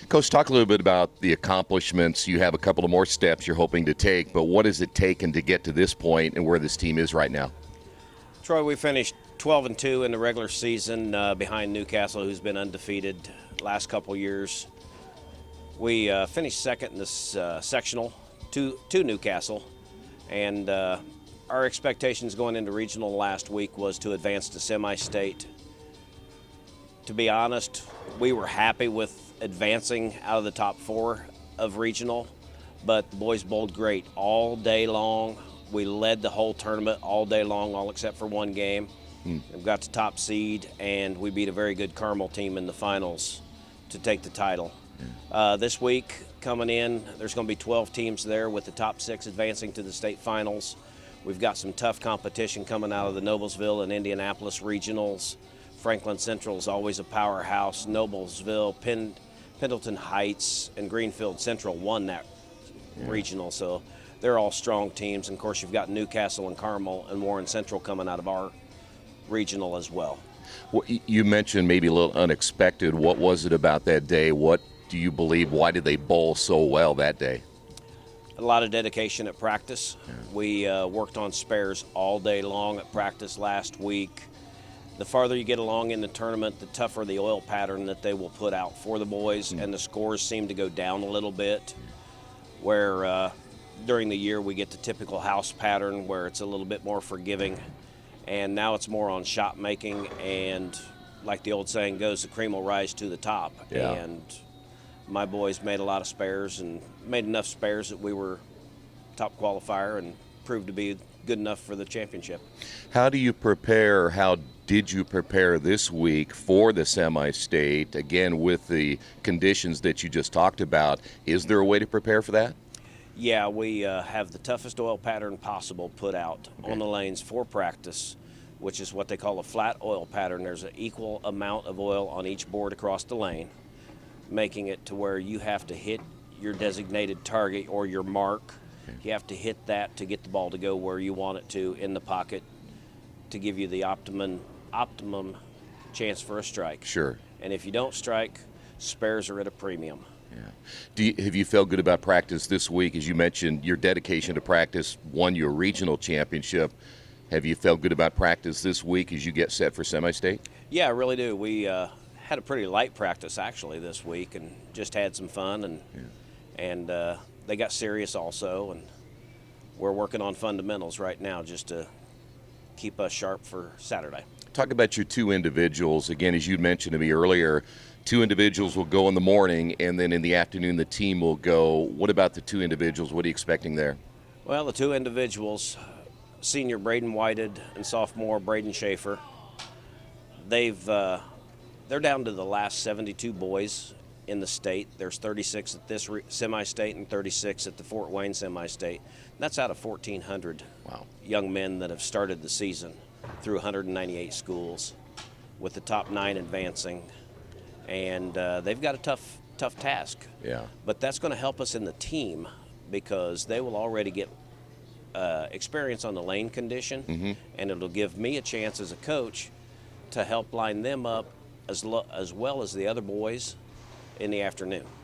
Coach, talk a little bit about the accomplishments. You have a couple of more steps you're hoping to take, but what has it taken to get to this point and where this team is right now? Troy, we finished 12-2 in the regular season behind Newcastle, who's been undefeated last couple years. We finished second in this sectional to Newcastle, and our expectations going into regional last week was to advance to semi-state. To be honest, we were happy with advancing out of the top 4 of regional, but the boys bowled great all day long. We led the whole tournament all day long, all except for one game. We got to top seed, and we beat a very good Carmel team in the finals to take the title. This week, coming in, there's going to be 12 teams there with the top 6 advancing to the state finals. We've got some tough competition coming out of the Noblesville and Indianapolis regionals. Franklin Central is always a powerhouse. Noblesville, Pendleton Heights, and Greenfield Central won that regional, so they're all strong teams. And of course, you've got Newcastle and Carmel and Warren Central coming out of our regional as well. Well, you mentioned maybe a little unexpected. What was it about that day? What do you believe? Why did they bowl so well that day? A lot of dedication at practice. We worked on spares all day long at practice last week. The farther you get along in the tournament, the tougher the oil pattern that they will put out for the boys, and the scores seem to go down a little bit, where during the year we get the typical house pattern where it's a little bit more forgiving, and now it's more on shot making, and like the old saying goes, the cream will rise to the top. And my boys made a lot of spares and made enough spares that we were top qualifier and proved to be good enough for the championship. How do you prepare, how did you prepare this week for the semi-state, again with the conditions that you just talked about? Is there a way to prepare for that? Yeah, we have the toughest oil pattern possible put out on the lanes for practice, which is what they call a flat oil pattern. There's an equal amount of oil on each board across the lane, making it to where you have to hit your designated target or your mark. You have to hit that to get the ball to go where you want it to in the pocket to give you the optimum chance for a strike. Sure. And if you don't strike, spares are at a premium. Have you felt good about practice this week? As you mentioned, your dedication to practice won your regional championship. Have you felt good about practice this week as you get set for semi-state? Yeah, I really do. We had a pretty light practice actually this week and just had some fun, and they got serious also, and we're working on fundamentals right now just to keep us sharp for Saturday. Talk about your 2 individuals. Again, as you mentioned to me earlier, 2 individuals will go in the morning, and then in the afternoon the team will go. What about the 2 individuals? What are you expecting there? Well, the 2 individuals, senior Braden Whited and sophomore Braden Schaefer, they're down to the last 72 boys in the state. There's 36 at this semi-state and 36 at the Fort Wayne semi-state. That's out of 1,400 young men that have started the season through 198 schools, with the top 9 advancing. And they've got a tough task. But that's going to help us in the team because they will already get experience on the lane condition, and it'll give me a chance as a coach to help line them up as well as the other boys in the afternoon.